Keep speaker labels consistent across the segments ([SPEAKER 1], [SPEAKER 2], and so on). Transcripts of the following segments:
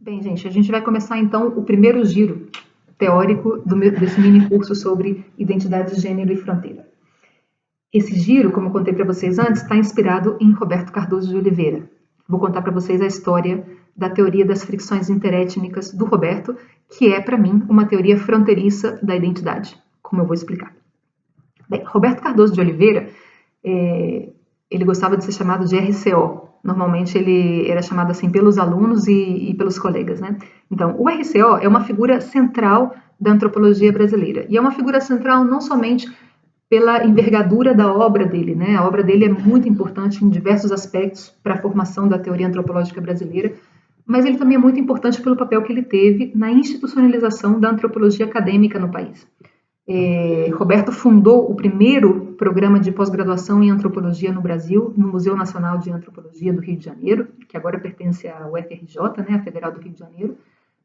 [SPEAKER 1] Bem, gente, a gente vai começar então o primeiro giro teórico desse mini curso sobre identidade de gênero e fronteira. Esse giro, como eu contei para vocês antes, está inspirado em Roberto Cardoso de Oliveira. Vou contar para vocês a história da teoria das fricções interétnicas do Roberto, que é, para mim, uma teoria fronteiriça da identidade, como eu vou explicar. Bem, Roberto Cardoso de Oliveira, ele gostava de ser chamado de RCO. Normalmente ele era chamado assim pelos alunos e pelos colegas, né? Então, o RCO é uma figura central da antropologia brasileira. E é uma figura central não somente pela envergadura da obra dele, né? A obra dele é muito importante em diversos aspectos para a formação da teoria antropológica brasileira, mas ele também é muito importante pelo papel que ele teve na institucionalização da antropologia acadêmica no país. Roberto fundou o primeiro programa de pós-graduação em antropologia no Brasil, no Museu Nacional de Antropologia do Rio de Janeiro, que agora pertence à UFRJ, né, a Federal do Rio de Janeiro,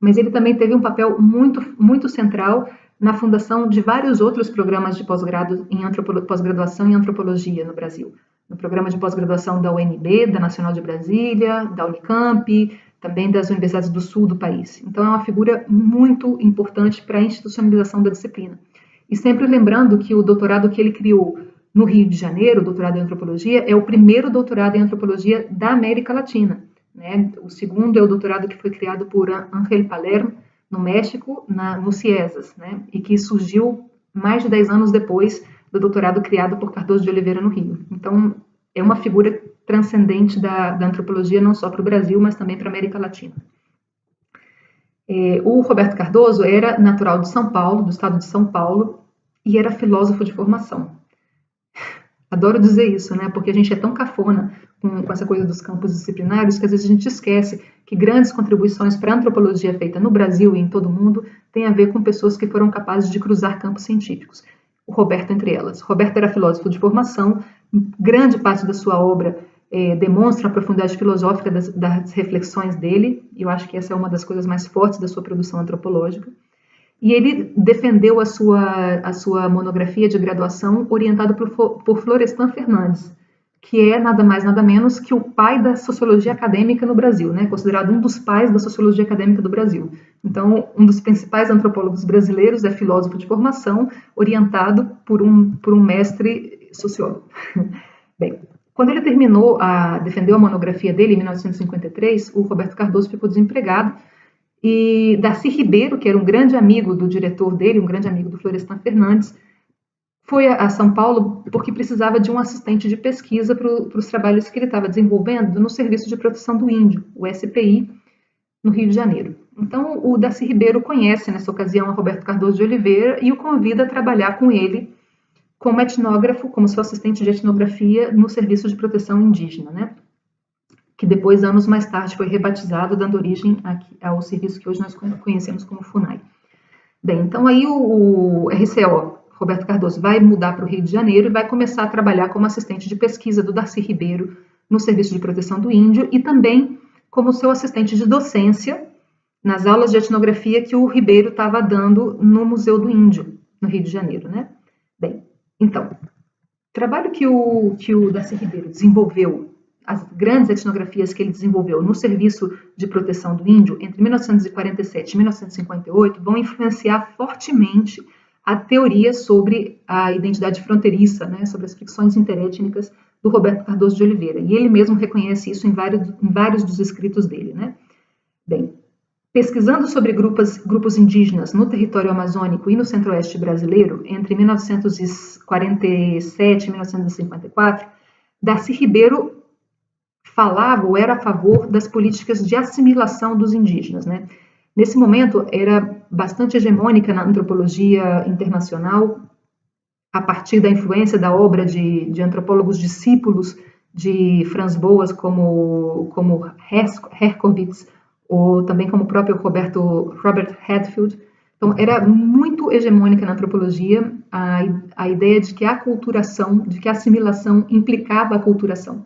[SPEAKER 1] mas ele também teve um papel muito central na fundação de vários outros programas de pós-graduação em antropologia no Brasil. No programa de pós-graduação da UNB, da Nacional de Brasília, da Unicamp, também das universidades do sul do país. Então é uma figura muito importante para a institucionalização da disciplina. E sempre lembrando que o doutorado que ele criou no Rio de Janeiro, o doutorado em antropologia, é o primeiro doutorado em antropologia da América Latina, né? O segundo é o doutorado que foi criado por Ángel Palermo, no México, no CIESAS, né? E que surgiu mais de 10 anos depois do doutorado criado por Cardoso de Oliveira no Rio. Então, é uma figura transcendente da antropologia, não só para o Brasil, mas também para a América Latina. O Roberto Cardoso era natural de São Paulo, do estado de São Paulo, e era filósofo de formação. Adoro dizer isso, né? Porque a gente é tão cafona com essa coisa dos campos disciplinares que às vezes a gente esquece que grandes contribuições para a antropologia feita no Brasil e em todo o mundo tem a ver com pessoas que foram capazes de cruzar campos científicos. O Roberto entre elas. Roberto era filósofo de formação, grande parte da sua obra demonstra a profundidade filosófica das reflexões dele, e eu acho que essa é uma das coisas mais fortes da sua produção antropológica. E ele defendeu a sua monografia de graduação orientado por Florestan Fernandes, que é nada mais, nada menos que o pai da sociologia acadêmica no Brasil, né? Considerado um dos pais da sociologia acadêmica do Brasil. Então, um dos principais antropólogos brasileiros é filósofo de formação, orientado por um mestre sociólogo. Bem, quando ele defendeu a monografia dele, em 1953, o Roberto Cardoso ficou desempregado, e Darcy Ribeiro, que era um grande amigo do diretor dele, um grande amigo do Florestan Fernandes, foi a São Paulo porque precisava de um assistente de pesquisa para os trabalhos que ele estava desenvolvendo no Serviço de Proteção do Índio, o SPI, no Rio de Janeiro. Então, o Darcy Ribeiro conhece, nessa ocasião, a Roberto Cardoso de Oliveira e o convida a trabalhar com ele como etnógrafo, como seu assistente de etnografia no Serviço de Proteção Indígena, né? Que depois, anos mais tarde, foi rebatizado, dando origem ao serviço que hoje nós conhecemos como FUNAI. Bem, então aí o RCO, Roberto Cardoso, vai mudar para o Rio de Janeiro e vai começar a trabalhar como assistente de pesquisa do Darcy Ribeiro no Serviço de Proteção do Índio e também como seu assistente de docência nas aulas de etnografia que o Ribeiro estava dando no Museu do Índio, no Rio de Janeiro, né? Bem, então, o trabalho que o Darcy Ribeiro desenvolveu, as grandes etnografias que ele desenvolveu no Serviço de Proteção do Índio entre 1947 e 1958 vão influenciar fortemente a teoria sobre a identidade fronteiriça, né, sobre as fricções interétnicas do Roberto Cardoso de Oliveira. E ele mesmo reconhece isso em vários dos escritos dele, né? Bem, pesquisando sobre grupos indígenas no território amazônico e no centro-oeste brasileiro, entre 1947 e 1954, Darcy Ribeiro falava ou era a favor das políticas de assimilação dos indígenas, né? Nesse momento, era bastante hegemônica na antropologia internacional, a partir da influência da obra de antropólogos discípulos de Franz Boas, como Herkovitz, ou também como o próprio Robert Hatfield. Então, era muito hegemônica na antropologia a ideia de que a aculturação, de que a assimilação implicava a aculturação.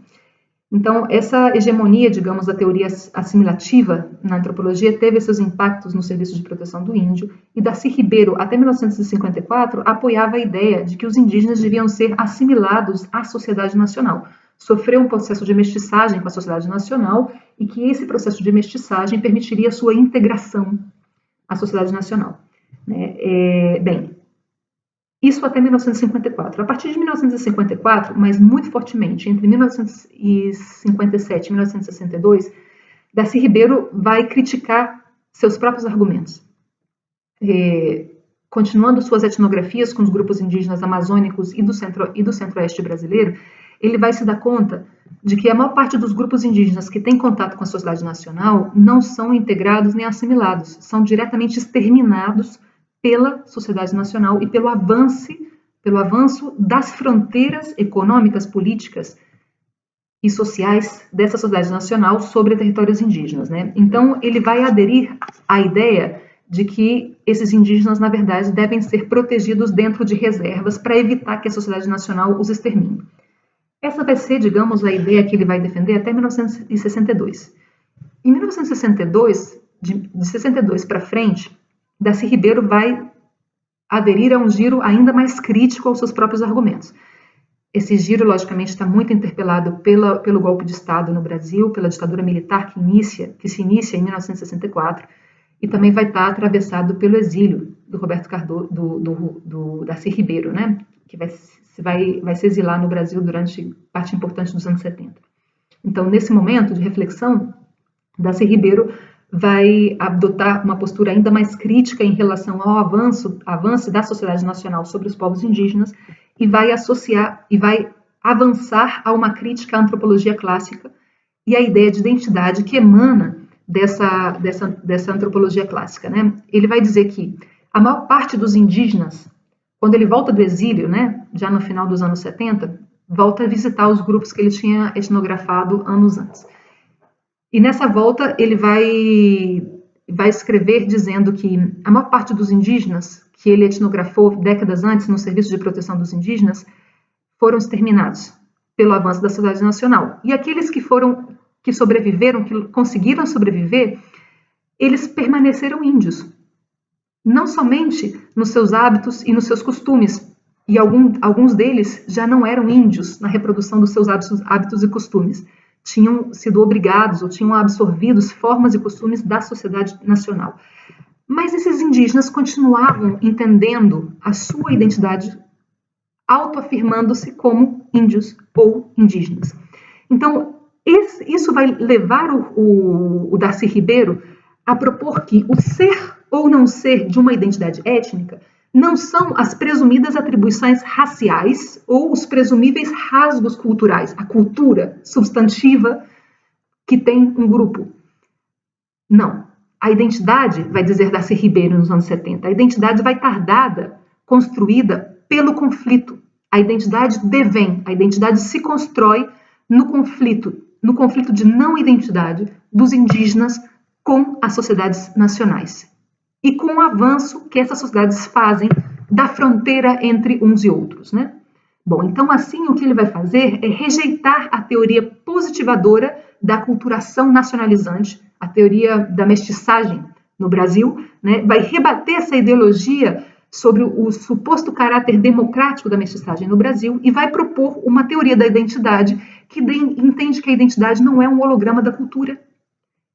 [SPEAKER 1] Então, essa hegemonia, digamos, da teoria assimilativa na antropologia teve seus impactos no Serviço de Proteção do Índio, e Darcy Ribeiro, até 1954, apoiava a ideia de que os indígenas deviam ser assimilados à sociedade nacional, sofreu um processo de mestiçagem com a sociedade nacional e que esse processo de mestiçagem permitiria a sua integração à sociedade nacional. Bem, isso até 1954. A partir de 1954, mas muito fortemente, entre 1957 e 1962, Darcy Ribeiro vai criticar seus próprios argumentos. Continuando suas etnografias com os grupos indígenas amazônicos e do centro-oeste brasileiro, ele vai se dar conta de que a maior parte dos grupos indígenas que têm contato com a sociedade nacional não são integrados nem assimilados, são diretamente exterminados pela sociedade nacional e pelo avanço das fronteiras econômicas, políticas e sociais dessa sociedade nacional sobre territórios indígenas, né? Então, ele vai aderir à ideia de que esses indígenas, na verdade, devem ser protegidos dentro de reservas para evitar que a sociedade nacional os extermine. Essa vai ser, digamos, a ideia que ele vai defender até 1962. Em 1962, de 62 para frente, Darcy Ribeiro vai aderir a um giro ainda mais crítico aos seus próprios argumentos. Esse giro, logicamente, está muito interpelado pelo golpe de Estado no Brasil, pela ditadura militar que se inicia em 1964, e também vai estar atravessado pelo exílio do Roberto Cardoso, do Darcy Ribeiro, né, que vai se exilar no Brasil durante parte importante dos anos 70. Então, nesse momento de reflexão, Darcy Ribeiro vai adotar uma postura ainda mais crítica em relação ao avanço da sociedade nacional sobre os povos indígenas e vai avançar a uma crítica à antropologia clássica e à ideia de identidade que emana dessa antropologia clássica, né? Ele vai dizer que a maior parte dos indígenas, quando ele volta do exílio, né, já no final dos anos 70, volta a visitar os grupos que ele tinha etnografado anos antes. E nessa volta ele vai escrever dizendo que a maior parte dos indígenas que ele etnografou décadas antes no Serviço de Proteção dos Indígenas foram exterminados pelo avanço da sociedade nacional. E aqueles que sobreviveram, que conseguiram sobreviver, eles permaneceram índios. Não somente nos seus hábitos e nos seus costumes, e alguns deles já não eram índios na reprodução dos seus hábitos e costumes. Tinham sido obrigados ou tinham absorvido formas e costumes da sociedade nacional. Mas esses indígenas continuavam entendendo a sua identidade, autoafirmando-se como índios ou indígenas. Então, isso vai levar o Darcy Ribeiro a propor que o ser ou não ser de uma identidade étnica não são as presumidas atribuições raciais ou os presumíveis rasgos culturais, a cultura substantiva que tem um grupo. Não. A identidade, vai dizer Darcy Ribeiro nos anos 70, a identidade vai estar dada, construída pelo conflito. A identidade devém, a identidade se constrói no conflito de não identidade dos indígenas com as sociedades nacionais e com o avanço que essas sociedades fazem da fronteira entre uns e outros, né? Bom, então assim o que ele vai fazer é rejeitar a teoria positivadora da aculturação nacionalizante, a teoria da mestiçagem no Brasil, né? Vai rebater essa ideologia sobre o suposto caráter democrático da mestiçagem no Brasil e vai propor uma teoria da identidade que entende que a identidade não é um holograma da cultura,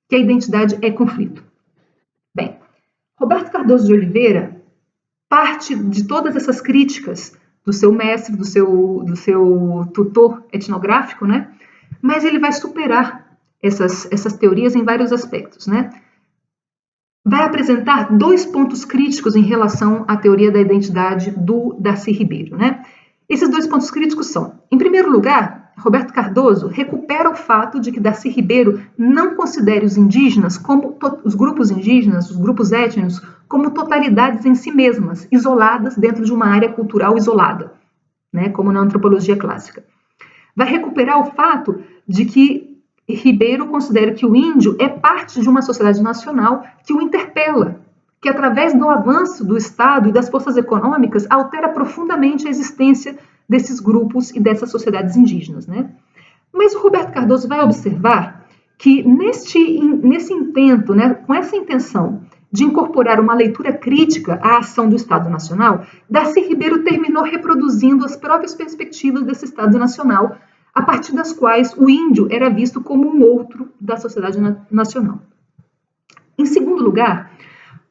[SPEAKER 1] que a identidade é conflito. Bem, Roberto Cardoso de Oliveira parte de todas essas críticas do seu mestre, do seu tutor etnográfico, né? Mas ele vai superar essas teorias em vários aspectos, né? Vai apresentar dois pontos críticos em relação à teoria da identidade do Darcy Ribeiro, né? Esses dois pontos críticos são, em primeiro lugar, Roberto Cardoso recupera o fato de que Darcy Ribeiro não considere os indígenas como os grupos indígenas, os grupos étnicos, como totalidades em si mesmas, isoladas dentro de uma área cultural isolada, né, como na antropologia clássica. Vai recuperar o fato de que Ribeiro considera que o índio é parte de uma sociedade nacional que o interpela, que através do avanço do Estado e das forças econômicas altera profundamente a existência desses grupos e dessas sociedades indígenas, né? Mas o Roberto Cardoso vai observar que nesse intento, né, com essa intenção de incorporar uma leitura crítica à ação do Estado Nacional, Darcy Ribeiro terminou reproduzindo as próprias perspectivas desse Estado Nacional a partir das quais o índio era visto como um outro da sociedade nacional. Em segundo lugar,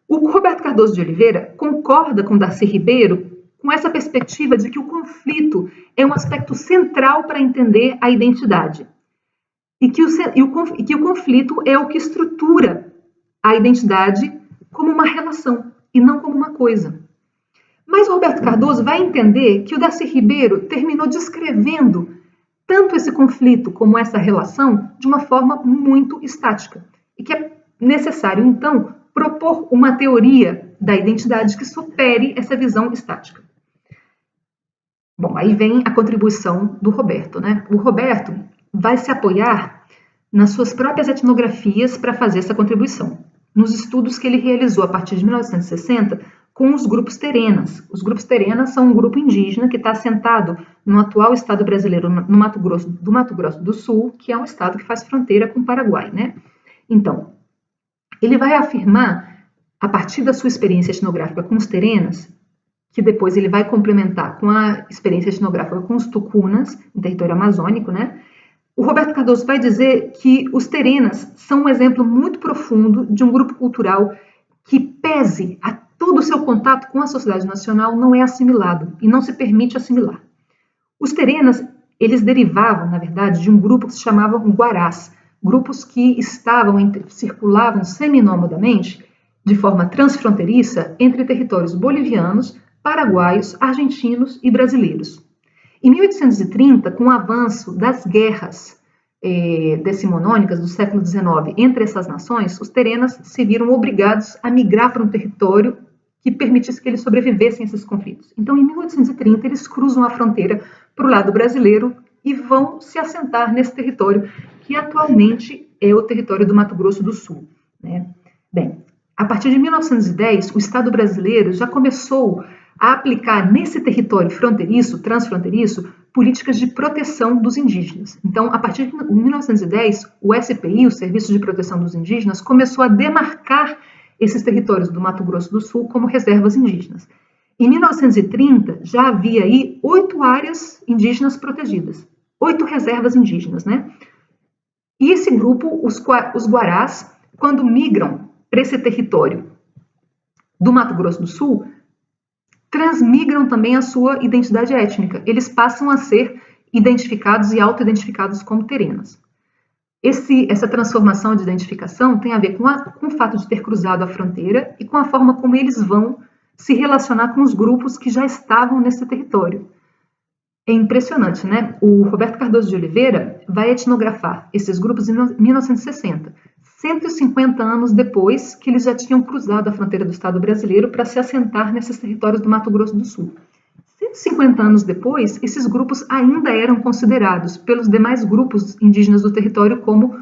[SPEAKER 1] o Roberto Cardoso de Oliveira concorda com Darcy Ribeiro com essa perspectiva de que o conflito é um aspecto central para entender a identidade e que o conflito é o que estrutura a identidade como uma relação e não como uma coisa. Mas o Roberto Cardoso vai entender que o Darcy Ribeiro terminou descrevendo tanto esse conflito como essa relação de uma forma muito estática e que é necessário, então, propor uma teoria da identidade que supere essa visão estática. Bom, aí vem a contribuição do Roberto, né? O Roberto vai se apoiar nas suas próprias etnografias para fazer essa contribuição, nos estudos que ele realizou a partir de 1960 com os grupos terenas. Os grupos terenas são um grupo indígena que está assentado no atual estado brasileiro, no Mato Grosso do Sul, que é um estado que faz fronteira com o Paraguai, né? Então, ele vai afirmar, a partir da sua experiência etnográfica com os terenas, que depois ele vai complementar com a experiência etnográfica com os tucunas, em território amazônico, né? O Roberto Cardoso vai dizer que os terenas são um exemplo muito profundo de um grupo cultural que, pese a todo o seu contato com a sociedade nacional, não é assimilado e não se permite assimilar. Os terenas, eles derivavam, na verdade, de um grupo que se chamava Guarás, grupos que circulavam seminômadamente, de forma transfronteiriça, entre territórios bolivianos, paraguaios, argentinos e brasileiros. Em 1830, com o avanço das guerras decimonônicas do século XIX entre essas nações, os terenas se viram obrigados a migrar para um território que permitisse que eles sobrevivessem a esses conflitos. Então, em 1830, eles cruzam a fronteira para o lado brasileiro e vão se assentar nesse território, que atualmente é o território do Mato Grosso do Sul, né? Bem, a partir de 1910, o Estado brasileiro já começou a aplicar nesse território transfronteiriço, políticas de proteção dos indígenas. Então, a partir de 1910, o SPI, o Serviço de Proteção dos Indígenas, começou a demarcar esses territórios do Mato Grosso do Sul como reservas indígenas. Em 1930, já havia aí 8 áreas indígenas protegidas, 8 reservas indígenas, né? E esse grupo, os Guarás, quando migram para esse território do Mato Grosso do Sul, transmigram também a sua identidade étnica. Eles passam a ser identificados e auto-identificados como terenas. Essa transformação de identificação tem a ver com o fato de ter cruzado a fronteira e com a forma como eles vão se relacionar com os grupos que já estavam nesse território. É impressionante, né? O Roberto Cardoso de Oliveira vai etnografar esses grupos em 1960, 150 anos depois que eles já tinham cruzado a fronteira do Estado brasileiro para se assentar nesses territórios do Mato Grosso do Sul. 150 anos depois, esses grupos ainda eram considerados pelos demais grupos indígenas do território como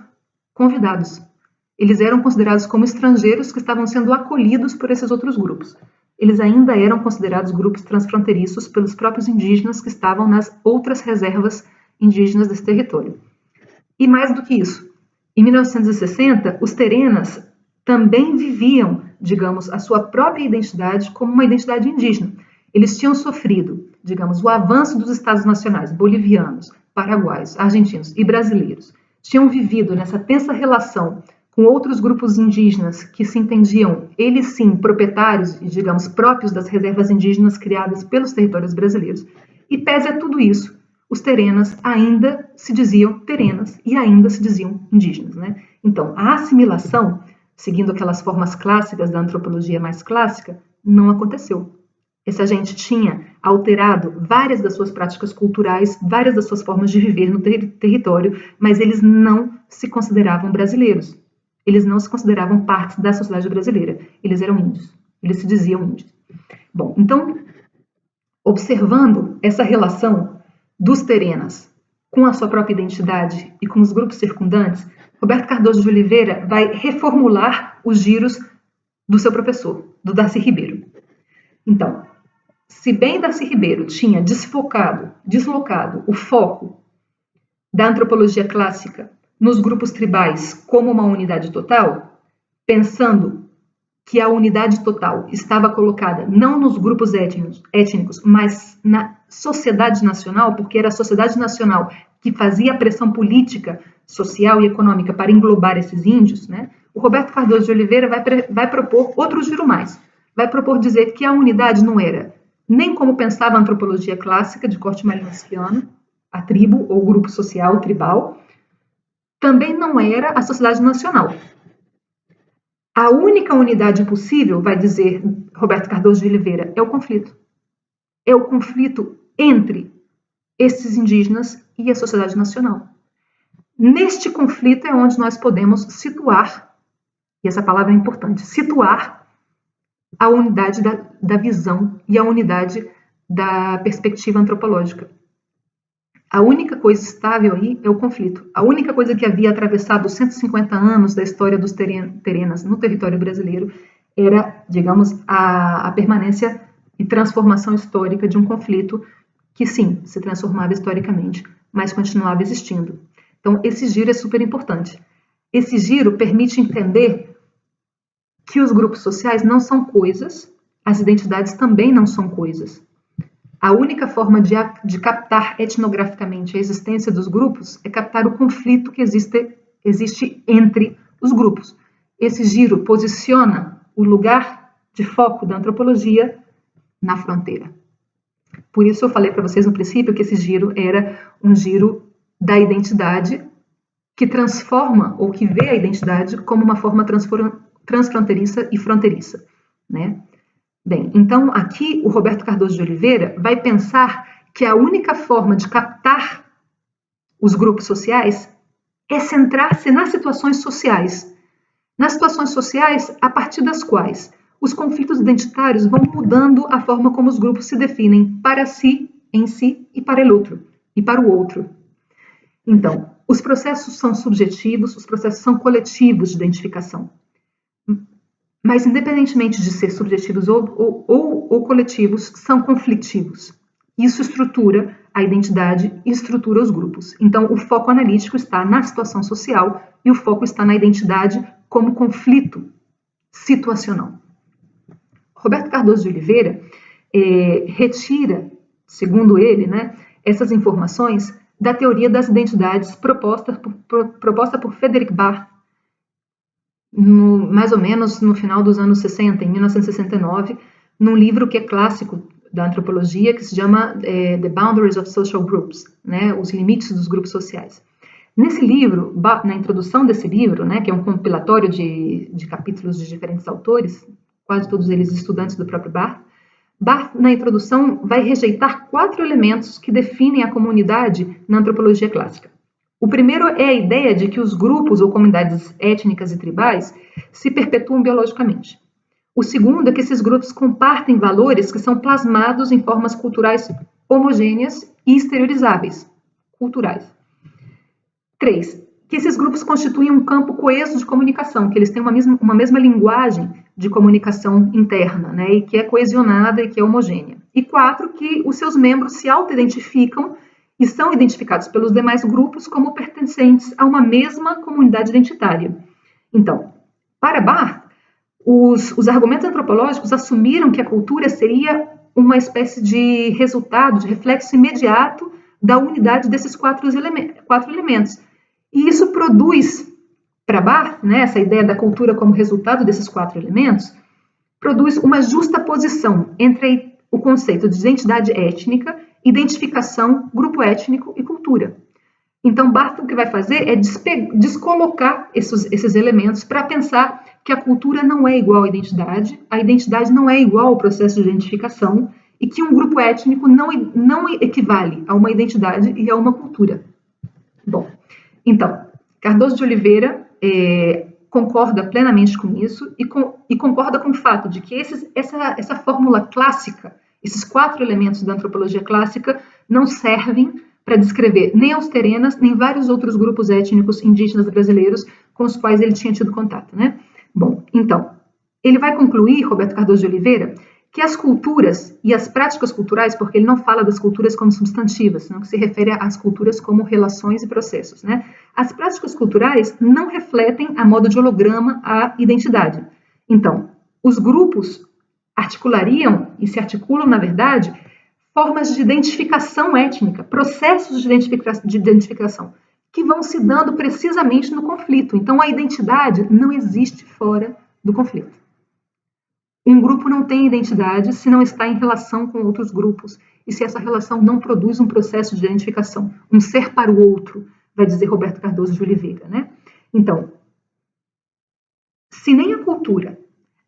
[SPEAKER 1] convidados. Eles eram considerados como estrangeiros que estavam sendo acolhidos por esses outros grupos. Eles ainda eram considerados grupos transfronteiriços pelos próprios indígenas que estavam nas outras reservas indígenas desse território. E mais do que isso, em 1960, os terenas também viviam, digamos, a sua própria identidade como uma identidade indígena. Eles tinham sofrido, digamos, o avanço dos estados nacionais bolivianos, paraguaios, argentinos e brasileiros. Tinham vivido nessa tensa relação com outros grupos indígenas que se entendiam, eles sim, proprietários e, digamos, próprios das reservas indígenas criadas pelos territórios brasileiros. E pese a tudo isso, os terenas ainda se diziam terenas e ainda se diziam indígenas, né? Então, a assimilação, seguindo aquelas formas clássicas da antropologia mais clássica, não aconteceu. Essa gente tinha alterado várias das suas práticas culturais, várias das suas formas de viver no território, mas eles não se consideravam brasileiros. Eles não se consideravam parte da sociedade brasileira. Eles eram índios. Eles se diziam índios. Bom, então, observando essa relação dos terenas com a sua própria identidade e com os grupos circundantes, Roberto Cardoso de Oliveira vai reformular os giros do seu professor, do Darcy Ribeiro. Então, se bem Darcy Ribeiro tinha deslocado o foco da antropologia clássica nos grupos tribais como uma unidade total, pensando que a unidade total estava colocada não nos grupos étnicos, mas na sociedade nacional, porque era a sociedade nacional que fazia a pressão política, social e econômica para englobar esses índios, né, o Roberto Cardoso de Oliveira vai propor outro giro mais. Vai propor dizer que a unidade não era nem como pensava a antropologia clássica de corte malinowskiano, a tribo ou grupo social tribal, também não era a sociedade nacional. A única unidade possível, vai dizer Roberto Cardoso de Oliveira, é o conflito. É o conflito entre esses indígenas e a sociedade nacional. Neste conflito é onde nós podemos situar, e essa palavra é importante, situar a unidade da visão e a unidade da perspectiva antropológica. A única coisa estável aí é o conflito. A única coisa que havia atravessado os 150 anos da história dos terenas no território brasileiro era, digamos, a permanência e transformação histórica de um conflito que, sim, se transformava historicamente, mas continuava existindo. Então, esse giro é super importante. Esse giro permite entender que os grupos sociais não são coisas, as identidades também não são coisas. A única forma de captar etnograficamente a existência dos grupos é captar o conflito que existe entre os grupos. Esse giro posiciona o lugar de foco da antropologia na fronteira. Por isso eu falei para vocês no princípio que esse giro era um giro da identidade que transforma ou que vê a identidade como uma forma transfronteiriça e fronteiriça, né? Bem, então aqui o Roberto Cardoso de Oliveira vai pensar que a única forma de captar os grupos sociais é centrar-se nas situações sociais. Nas situações sociais a partir das quais os conflitos identitários vão mudando a forma como os grupos se definem para si, em si e para o outro. Então, os processos são subjetivos, os processos são coletivos de identificação. Mas, independentemente de ser subjetivos ou coletivos, são conflitivos. Isso estrutura a identidade e estrutura os grupos. Então, o foco analítico está na situação social e o foco está na identidade como conflito situacional. Roberto Cardoso de Oliveira retira, segundo ele, né, essas informações da teoria das identidades proposta por Frederick Barth, mais ou menos no final dos anos 60, em 1969, num livro que é clássico da antropologia, que se chama The Boundaries of Social Groups, né, os limites dos grupos sociais. Nesse livro, na introdução desse livro, né, que é um compilatório de capítulos de diferentes autores, quase todos eles estudantes do próprio Barth, na introdução, vai rejeitar 4 elementos que definem a comunidade na antropologia clássica. O primeiro é a ideia de que os grupos ou comunidades étnicas e tribais se perpetuam biologicamente. O segundo é que esses grupos compartem valores que são plasmados em formas culturais homogêneas e exteriorizáveis, culturais. 3, que esses grupos constituem um campo coeso de comunicação, que eles têm uma mesma linguagem de comunicação interna, né, e que é coesionada e que é homogênea. E 4, que os seus membros se auto-identificam e são identificados pelos demais grupos como pertencentes a uma mesma comunidade identitária. Então, para Barth, os argumentos antropológicos assumiram que a cultura seria uma espécie de resultado, de reflexo imediato da unidade desses 4 elementos. E isso produz, para Barth, né, essa ideia da cultura como resultado desses 4 elementos, produz uma justaposição entre o conceito de identidade étnica, identificação, grupo étnico e cultura. Então, Barth o que vai fazer é descolocar esses elementos para pensar que a cultura não é igual à identidade, a identidade não é igual ao processo de identificação e que um grupo étnico não equivale a uma identidade e a uma cultura. Bom, então, Cardoso de Oliveira concorda plenamente com isso e concorda com o fato de que essa fórmula clássica, esses 4 elementos da antropologia clássica, não servem para descrever nem os terenas, nem vários outros grupos étnicos indígenas brasileiros com os quais ele tinha tido contato, né? Bom, então, ele vai concluir, Roberto Cardoso de Oliveira, que as culturas e as práticas culturais, porque ele não fala das culturas como substantivas, senão que se refere às culturas como relações e processos, né? As práticas culturais não refletem a modo de holograma a identidade. Então, os grupos articulariam e se articulam, na verdade, formas de identificação étnica, processos de identificação, que vão se dando precisamente no conflito. Então, a identidade não existe fora do conflito. Um grupo não tem identidade se não está em relação com outros grupos e se essa relação não produz um processo de identificação, um ser para o outro, vai dizer Roberto Cardoso de Oliveira, né? Então, se nem a cultura,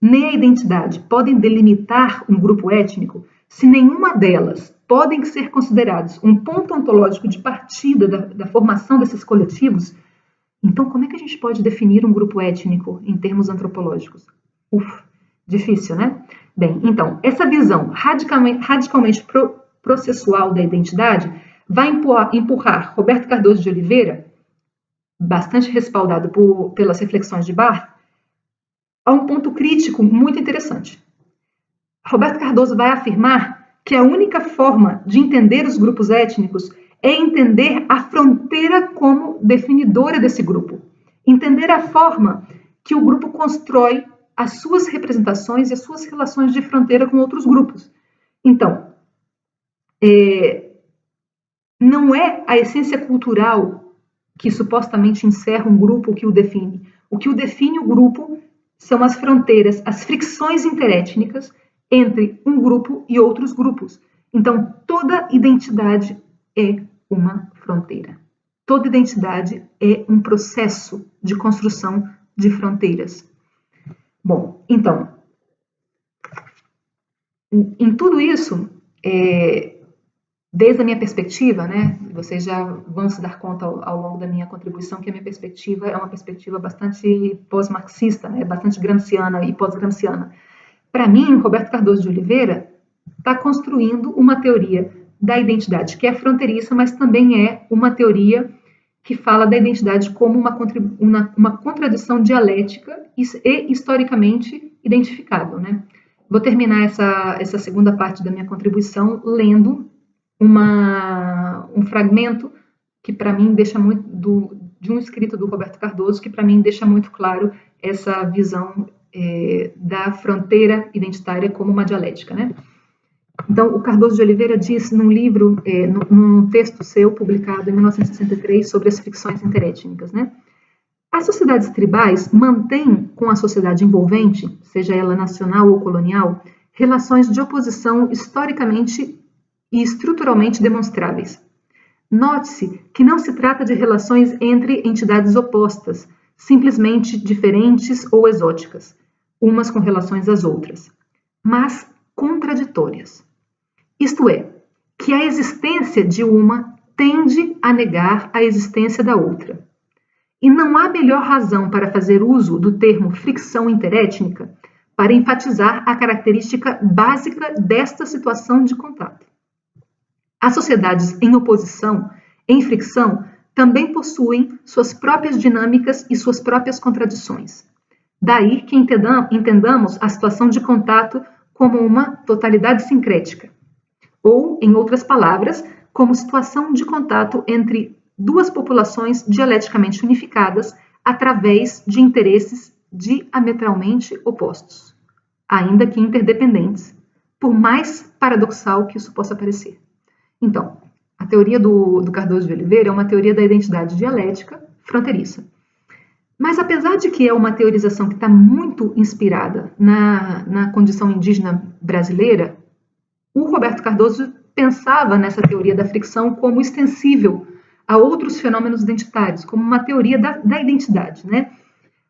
[SPEAKER 1] nem a identidade podem delimitar um grupo étnico, se nenhuma delas podem ser consideradas um ponto ontológico de partida da formação desses coletivos, então como é que a gente pode definir um grupo étnico em termos antropológicos? Difícil, né? Bem, então, essa visão radicalmente processual da identidade vai empurrar Roberto Cardoso de Oliveira, bastante respaldado pelas reflexões de Barthes, a um ponto crítico muito interessante. Roberto Cardoso vai afirmar que a única forma de entender os grupos étnicos é entender a fronteira como definidora desse grupo, entender a forma que o grupo constrói as suas representações e as suas relações de fronteira com outros grupos. Então, não é a essência cultural que supostamente encerra um grupo que o define. O que o define o grupo são as fronteiras, as fricções interétnicas entre um grupo e outros grupos. Então, toda identidade é uma fronteira. Toda identidade é um processo de construção de fronteiras. Bom, então, em tudo isso, desde a minha perspectiva, né, vocês já vão se dar conta ao longo da minha contribuição que a minha perspectiva é uma perspectiva bastante pós-marxista, né, bastante gramsciana e pós-gramsciana. Para mim, Roberto Cardoso de Oliveira está construindo uma teoria da identidade que é fronteiriça, mas também é uma teoria que fala da identidade como uma contradição dialética e historicamente identificável, né? Vou terminar essa segunda parte da minha contribuição lendo um fragmento que para mim deixa muito de um escrito do Roberto Cardoso, que para mim deixa muito claro essa visão da fronteira identitária como uma dialética, né? Então, o Cardoso de Oliveira diz num livro, num texto seu publicado em 1963 sobre as fricções interétnicas, né? As sociedades tribais mantêm com a sociedade envolvente, seja ela nacional ou colonial, relações de oposição historicamente e estruturalmente demonstráveis. Note-se que não se trata de relações entre entidades opostas, simplesmente diferentes ou exóticas, umas com relações às outras, mas contraditórias. Isto é, que a existência de uma tende a negar a existência da outra. E não há melhor razão para fazer uso do termo fricção interétnica para enfatizar a característica básica desta situação de contato. As sociedades em oposição, em fricção, também possuem suas próprias dinâmicas e suas próprias contradições. Daí que entendamos a situação de contato como uma totalidade sincrética, ou, em outras palavras, como situação de contato entre duas populações dialeticamente unificadas através de interesses diametralmente opostos, ainda que interdependentes, por mais paradoxal que isso possa parecer. Então, a teoria do Cardoso de Oliveira é uma teoria da identidade dialética fronteiriça. Mas apesar de que é uma teorização que está muito inspirada na condição indígena brasileira, o Roberto Cardoso pensava nessa teoria da fricção como extensível a outros fenômenos identitários, como uma teoria da identidade, né?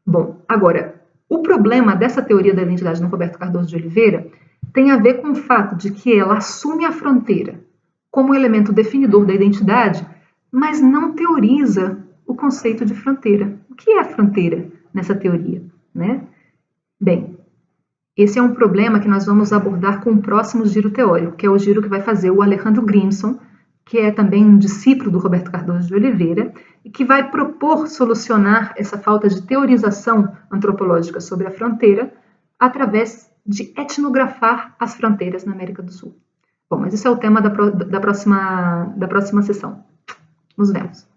[SPEAKER 1] Bom, agora, o problema dessa teoria da identidade no Roberto Cardoso de Oliveira tem a ver com o fato de que ela assume a fronteira como elemento definidor da identidade, mas não teoriza o conceito de fronteira. O que é a fronteira nessa teoria, né? Bem, esse é um problema que nós vamos abordar com o próximo giro teórico, que é o giro que vai fazer o Alejandro Grimson, que é também um discípulo do Roberto Cardoso de Oliveira, e que vai propor solucionar essa falta de teorização antropológica sobre a fronteira através de etnografar as fronteiras na América do Sul. Bom, mas isso é o tema da próxima sessão. Nos vemos.